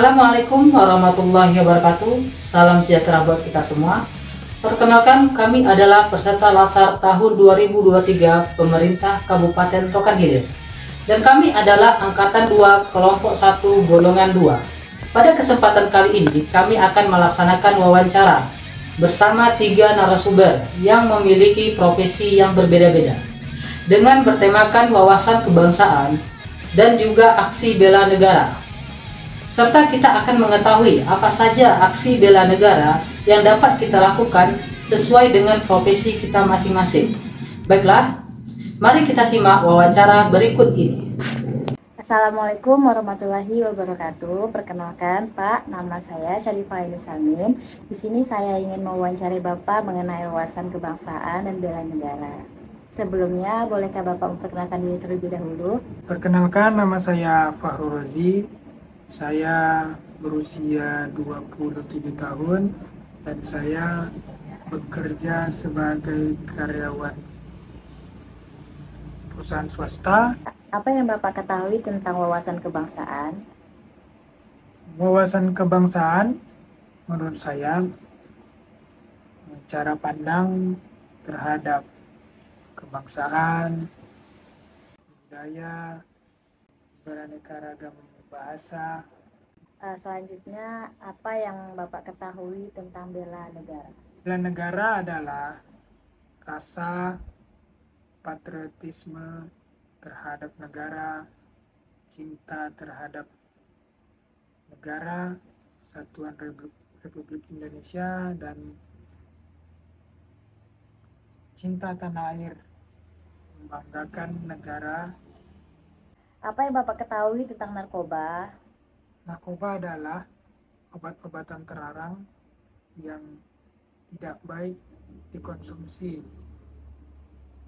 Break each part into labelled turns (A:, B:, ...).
A: Assalamualaikum warahmatullahi wabarakatuh. Salam sejahtera buat kita semua. Perkenalkan, kami adalah peserta Lasar tahun 2023 Pemerintah Kabupaten Rokan Hilir. Dan kami adalah Angkatan 2 Kelompok 1 Golongan 2. Pada kesempatan kali ini, kami akan melaksanakan wawancara bersama 3 narasumber yang memiliki profesi yang berbeda-beda. Dengan bertemakan wawasan kebangsaan dan juga aksi bela negara. Serta kita akan mengetahui apa saja aksi bela negara yang dapat kita lakukan sesuai dengan profesi kita masing-masing. Baiklah, mari kita simak wawancara berikut ini.
B: Assalamualaikum warahmatullahi wabarakatuh. Perkenalkan Pak, nama saya Syarifah Samin. Di sini saya ingin mewawancari Bapak mengenai wawasan kebangsaan dan bela negara. Sebelumnya, bolehkah Bapak memperkenalkan diri terlebih dahulu?
C: Perkenalkan, nama saya Fahrul Rozi. Saya berusia 27 tahun dan saya bekerja sebagai karyawan perusahaan swasta.
B: Apa yang Bapak ketahui tentang wawasan kebangsaan?
C: Wawasan kebangsaan menurut saya cara pandang terhadap kebangsaan, budaya, beraneka ragam bahasa.
B: Selanjutnya, apa yang Bapak ketahui tentang bela negara?
C: Bela negara adalah rasa patriotisme terhadap negara, cinta terhadap negara, Kesatuan Republik Indonesia, dan cinta tanah air, membanggakan negara.
B: Apa yang Bapak ketahui tentang narkoba?
C: Narkoba adalah obat-obatan terlarang yang tidak baik dikonsumsi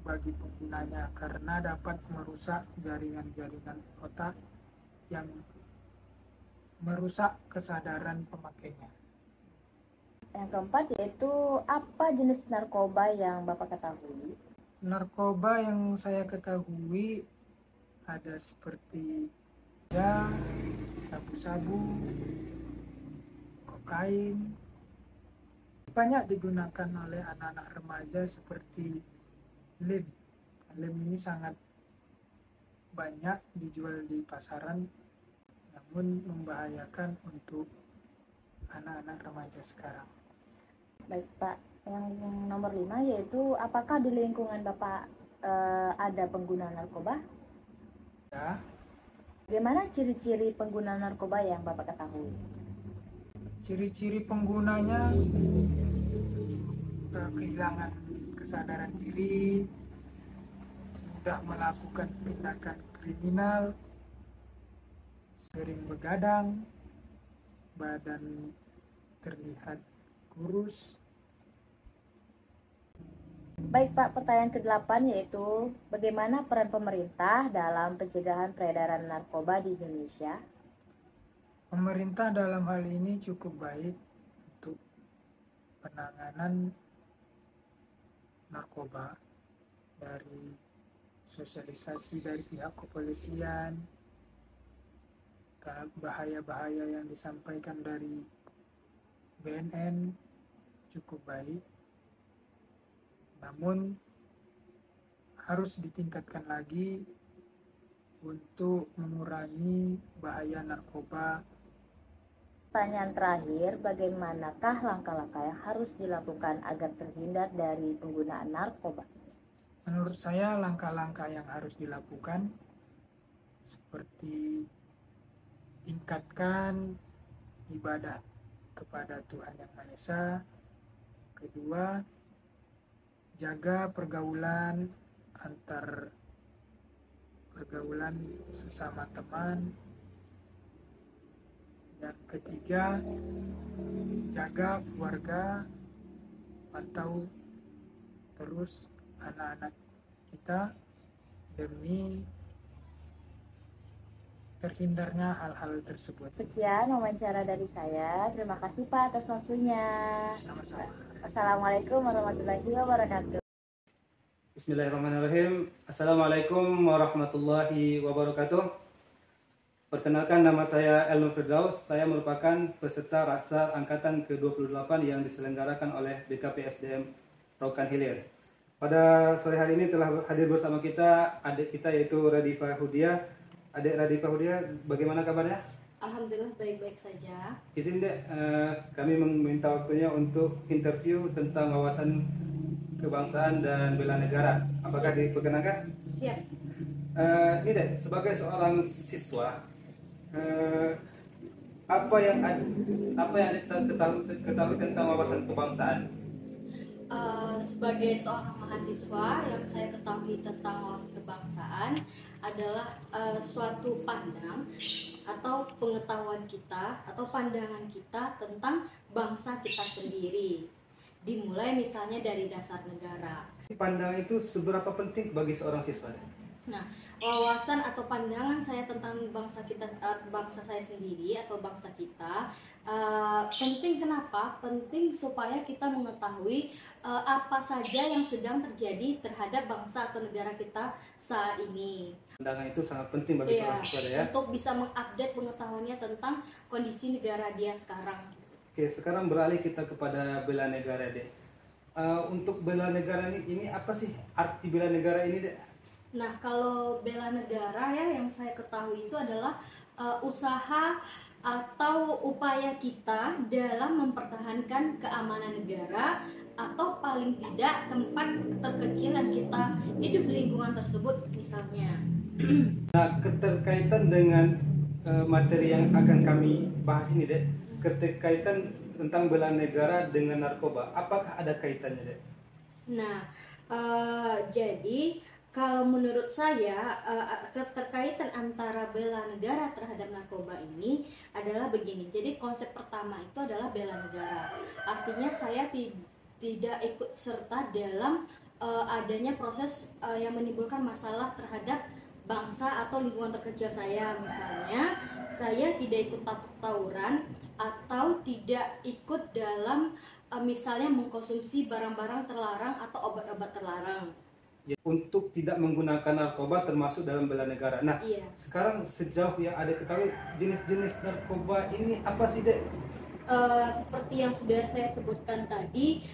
C: bagi penggunanya karena dapat merusak jaringan-jaringan otak yang merusak kesadaran pemakainya.
B: Yang keempat yaitu apa jenis narkoba yang Bapak ketahui?
C: Narkoba yang saya ketahui ada seperti sabu-sabu, kokain. Banyak digunakan oleh anak-anak remaja seperti lem. Lem ini sangat banyak dijual di pasaran, namun membahayakan untuk anak-anak remaja sekarang.
B: Baik Pak, yang nomor 5 yaitu apakah di lingkungan Bapak ada pengguna narkoba?
C: Ya.
B: Bagaimana ciri-ciri pengguna narkoba yang Bapak ketahui?
C: Ciri-ciri penggunanya kehilangan kesadaran diri, mudah melakukan tindakan kriminal, sering begadang, badan terlihat kurus.
B: Baik Pak, pertanyaan ke-8 yaitu bagaimana peran pemerintah dalam pencegahan peredaran narkoba di Indonesia?
C: Pemerintah dalam hal ini cukup baik untuk penanganan narkoba, dari sosialisasi dari pihak kepolisian, bahaya-bahaya yang disampaikan dari BNN cukup baik. Namun harus ditingkatkan lagi untuk mengurangi bahaya narkoba.
B: Pertanyaan terakhir, bagaimanakah langkah-langkah yang harus dilakukan agar terhindar dari penggunaan narkoba?
C: Menurut saya langkah-langkah yang harus dilakukan seperti tingkatkan ibadah kepada Tuhan Yang Maha Esa. Kedua, jaga pergaulan sesama teman. Yang ketiga, jaga keluarga, pantau terus anak-anak kita demi terhindarnya hal-hal tersebut.
B: Sekian wawancara dari saya. Terima kasih Pak atas waktunya.
C: Sama-sama.
B: Assalamualaikum warahmatullahi wabarakatuh.
D: Bismillahirrahmanirrahim. Assalamualaikum warahmatullahi wabarakatuh. Perkenalkan, nama saya Elno Firdaus. Saya merupakan peserta Ratsar Angkatan ke-28 yang diselenggarakan oleh BKPSDM Rokan Hilir. Pada sore hari ini telah hadir bersama kita adik kita yaitu Radifa Hudia. Adik Radifa Hudia, bagaimana kabarnya?
B: Alhamdulillah baik-baik saja.
D: Izin dek, kami meminta waktunya untuk interview tentang wawasan kebangsaan dan bela negara. Apakah diperkenankan?
B: Siap.
D: Ini dek, sebagai seorang siswa, apa yang ketahui tentang wawasan kebangsaan?
B: Sebagai seorang mahasiswa, yang saya ketahui tentang wawasan kebangsaan adalah suatu pandang atau pengetahuan kita atau pandangan kita tentang bangsa kita sendiri. Dimulai misalnya dari dasar negara.
D: Pandangan itu seberapa penting bagi seorang siswa?
B: Nah, wawasan atau pandangan saya tentang bangsa kita, bangsa saya sendiri atau bangsa kita penting. Kenapa? Penting supaya kita mengetahui apa saja yang sedang terjadi terhadap bangsa atau negara kita saat ini.
D: Pandangan itu sangat penting bagi seorang siswa ya.
B: Untuk bisa mengupdate pengetahuannya tentang kondisi negara dia sekarang.
D: Oke, sekarang beralih kita kepada bela negara deh. Untuk bela negara ini apa sih arti bela negara ini deh?
B: Nah, kalau bela negara ya yang saya ketahui itu adalah usaha atau upaya kita dalam mempertahankan keamanan negara atau paling tidak tempat terkecil yang kita hidup di lingkungan tersebut misalnya.
D: Nah, keterkaitan dengan materi yang akan kami bahas ini deh, keterkaitan tentang bela negara dengan narkoba, apakah ada kaitannya deh?
B: Nah, jadi kalau menurut saya keterkaitan antara bela negara terhadap narkoba ini adalah begini. Jadi konsep pertama itu adalah bela negara. Artinya saya tidak ikut serta dalam adanya proses yang menimbulkan masalah terhadap bangsa atau lingkungan terkecil saya. Misalnya saya tidak ikut tawuran atau tidak ikut dalam misalnya mengkonsumsi barang-barang terlarang atau obat-obat terlarang.
D: Ya, untuk tidak menggunakan narkoba termasuk dalam bela negara. Nah,
B: Iya.
D: sekarang sejauh yang ada ketahui jenis-jenis narkoba ini apa sih dek?
B: Seperti yang sudah saya sebutkan tadi,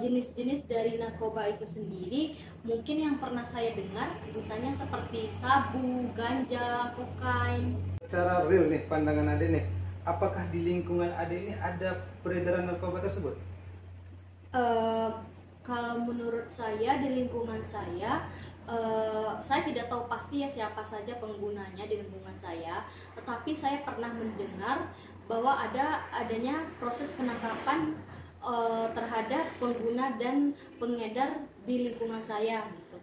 B: jenis-jenis dari narkoba itu sendiri mungkin yang pernah saya dengar misalnya seperti sabu, ganja, kokain.
D: Secara real nih pandangan adek nih, apakah di lingkungan adek ini ada peredaran narkoba tersebut?
B: Kalau menurut saya di lingkungan saya tidak tahu pasti ya siapa saja penggunanya di lingkungan saya, tetapi saya pernah mendengar bahwa adanya proses penangkapan terhadap pengguna dan pengedar di lingkungan saya gitu.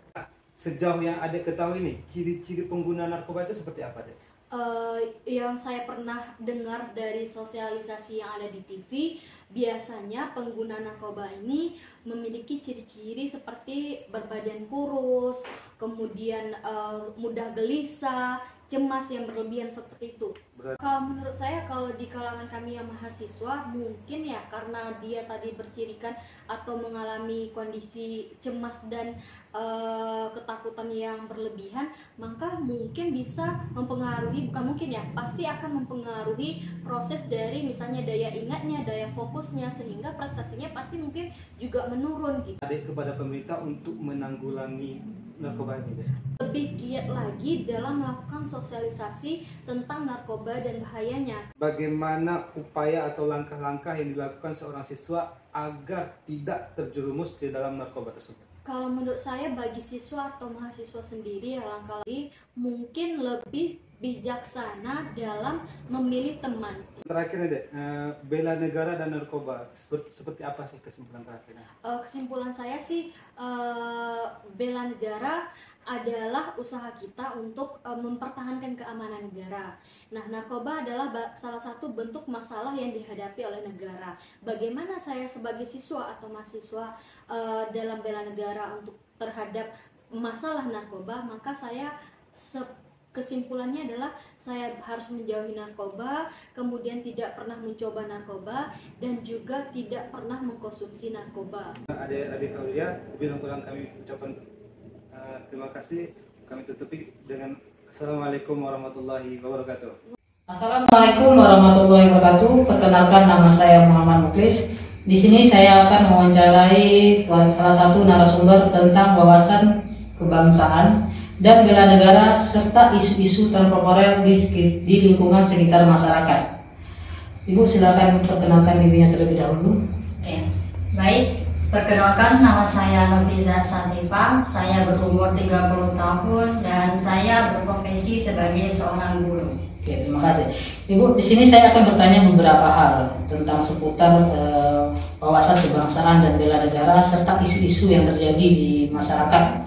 D: Sejauh yang adek ketahui nih, ciri-ciri pengguna narkoba itu seperti apa dek?
B: Yang saya pernah dengar dari sosialisasi yang ada di TV, biasanya pengguna narkoba ini memiliki ciri-ciri seperti berbadan kurus, kemudian mudah gelisah, cemas yang berlebihan seperti itu. Kalau menurut saya, kalau di kalangan kami yang mahasiswa, mungkin ya karena dia tadi bercirikan atau mengalami kondisi cemas dan ketakutan yang berlebihan, maka mungkin bisa mempengaruhi, bukan mungkin ya, pasti akan mempengaruhi proses dari misalnya daya ingatnya, daya fokusnya, sehingga prestasinya pasti mungkin juga menurun gitu.
D: Adek kepada pemerintah untuk menanggulangi narkoba ini dek?
B: Lebih giat lagi dalam melakukan sosialisasi tentang narkoba dan bahayanya.
D: Bagaimana upaya atau langkah-langkah yang dilakukan seorang siswa agar tidak terjerumus di dalam narkoba tersebut?
B: Kalau menurut saya bagi siswa atau mahasiswa sendiri ya langkah mungkin lebih bijaksana dalam memilih teman.
D: Terakhir nih dek, bela negara dan narkoba seperti apa sih kesimpulan terakhirnya?
B: Kesimpulan saya sih bela negara adalah usaha kita untuk mempertahankan keamanan negara. Nah, narkoba adalah salah satu bentuk masalah yang dihadapi oleh negara. Bagaimana saya sebagai siswa atau mahasiswa dalam bela negara untuk terhadap masalah narkoba, maka saya kesimpulannya adalah saya harus menjauhi narkoba, kemudian tidak pernah mencoba narkoba, dan juga tidak pernah mengkonsumsi narkoba.
D: Adik Aulia, lebih kurang kami ucapkan terima kasih. Kami tutupi dengan Assalamualaikum warahmatullahi wabarakatuh.
A: Assalamualaikum warahmatullahi wabarakatuh. Perkenalkan, nama saya Muhammad Muklis. Di sini saya akan mewawancarai salah satu narasumber tentang wawasan kebangsaan dan bela negara serta isu-isu kontemporer di lingkungan sekitar masyarakat. Ibu silakan perkenalkan dirinya terlebih dahulu.
E: Oke, baik. Perkenalkan, nama saya Nurfiza Santifa. Saya berumur 30 tahun dan saya berprofesi sebagai seorang guru.
A: Oke, terima kasih. Ibu, di sini saya akan bertanya beberapa hal tentang seputar wawasan kebangsaan dan bela negara serta isu-isu yang terjadi di masyarakat.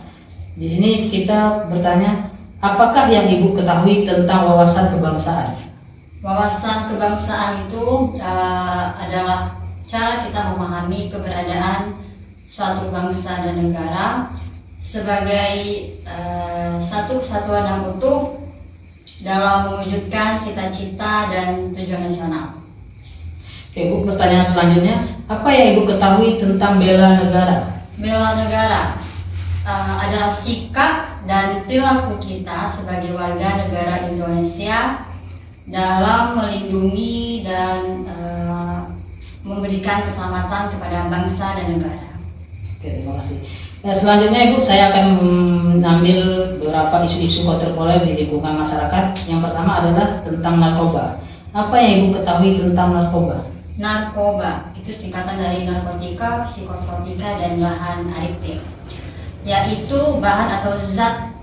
A: Di sini kita bertanya, apakah yang Ibu ketahui tentang wawasan kebangsaan?
E: Wawasan kebangsaan itu adalah cara kita memahami keberadaan suatu bangsa dan negara sebagai satu kesatuan yang utuh dalam mewujudkan cita-cita dan tujuan nasional.
A: Oke, Ibu, pertanyaan selanjutnya, apa yang Ibu ketahui tentang bela negara?
E: Bela negara adalah sikap dan perilaku kita sebagai warga negara Indonesia dalam melindungi dan memberikan keselamatan kepada bangsa dan negara.
A: Oke, terima kasih. Selanjutnya Ibu, saya akan mengambil beberapa isu-isu kontemporer di lingkungan masyarakat. Yang pertama adalah tentang narkoba. Apa yang Ibu ketahui tentang narkoba?
E: Narkoba itu singkatan dari narkotika, psikotropika, dan bahan adiktif, yaitu bahan atau zat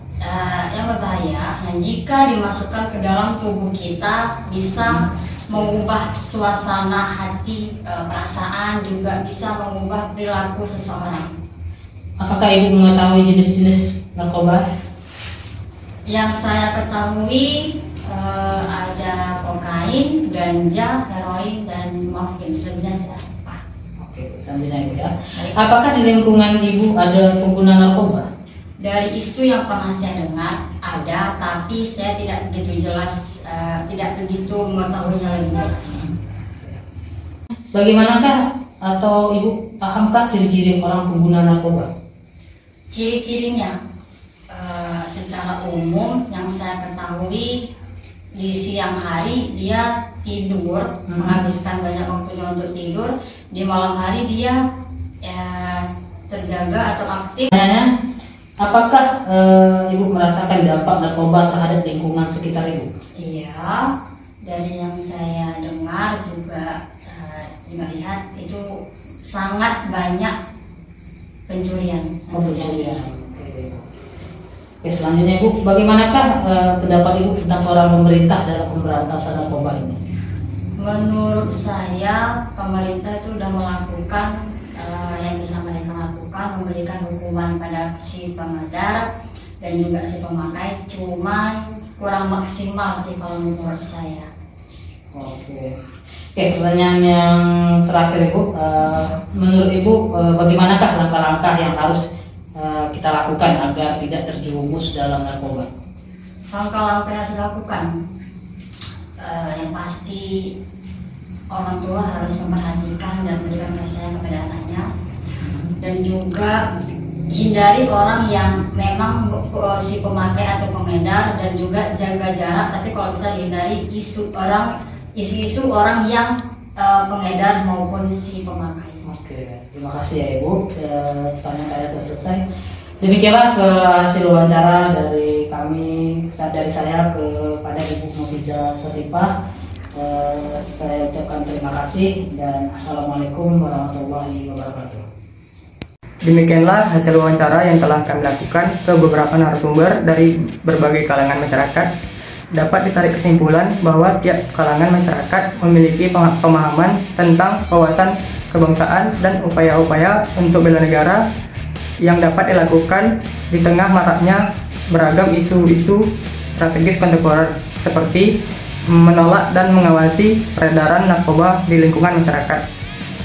E: yang berbahaya yang jika dimasukkan ke dalam tubuh kita bisa mengubah suasana hati, perasaan, juga bisa mengubah perilaku seseorang.
A: Apakah Ibu mengetahui jenis-jenis narkoba?
E: Yang saya ketahui ada kokain, ganja, heroin, dan morfin. Selebihnya saya lupa.
A: Oke, selanjutnya Ibu ya. Apakah di lingkungan Ibu ada pengguna narkoba?
E: Dari isu yang pernah saya dengar ada, tapi saya tidak begitu jelas, tidak begitu mengetahuinya lebih jelas.
A: Bagaimanakah atau Ibu pahamkah ciri-ciri orang pengguna narkoba?
E: Ciri-cirinya secara umum yang saya ketahui, di siang hari dia tidur, menghabiskan banyak waktunya untuk tidur. Di malam hari dia terjaga atau aktif.
A: Apakah Ibu merasakan dampak narkoba terhadap lingkungan sekitar Ibu?
E: Iya, dari yang saya dengar juga lihat itu sangat banyak pencurian.
A: Oke, selanjutnya Ibu, bagaimanakah pendapat Ibu tentang peran pemerintah dalam pemberantasan narkoba ini?
E: Menurut saya pemerintah itu sudah melakukan yang bisa mereka lakukan, memberikan hukuman pada si pengedar dan juga si pemakai, cuman kurang maksimal sih kalau menurut saya.
A: Oke, pertanyaan yang terakhir Ibu, menurut Ibu bagaimanakah langkah-langkah yang harus kita lakukan agar tidak terjerumus dalam narkoba?
E: Langkah-langkah yang harus dilakukan, yang pasti orang tua harus memperhatikan dan memberikan kasih sayang kepada anaknya, dan juga hindari orang yang memang si pemakai atau pengedar, dan juga jaga jarak. Tapi kalau bisa dihindari isu-isu orang yang pengedar maupun si pemakai.
A: Oke, terima kasih ya Ibu. Pertanyaan saya sudah selesai. Demikianlah hasil wawancara dari kami, dari saya kepada Ibu Nurfiza Santifa. Saya ucapkan terima kasih dan Assalamualaikum warahmatullahi wabarakatuh.
C: Demikianlah hasil wawancara yang telah kami lakukan ke beberapa narasumber dari berbagai kalangan masyarakat. Dapat ditarik kesimpulan bahwa tiap kalangan masyarakat memiliki pemahaman tentang wawasan kebangsaan dan upaya-upaya untuk bela negara yang dapat dilakukan di tengah maraknya beragam isu-isu strategis kontemporer seperti menolak dan mengawasi peredaran narkoba di lingkungan masyarakat.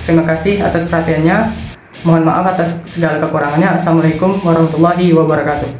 C: Terima kasih atas perhatiannya. Mohon maaf atas segala kekurangannya. Assalamualaikum warahmatullahi wabarakatuh.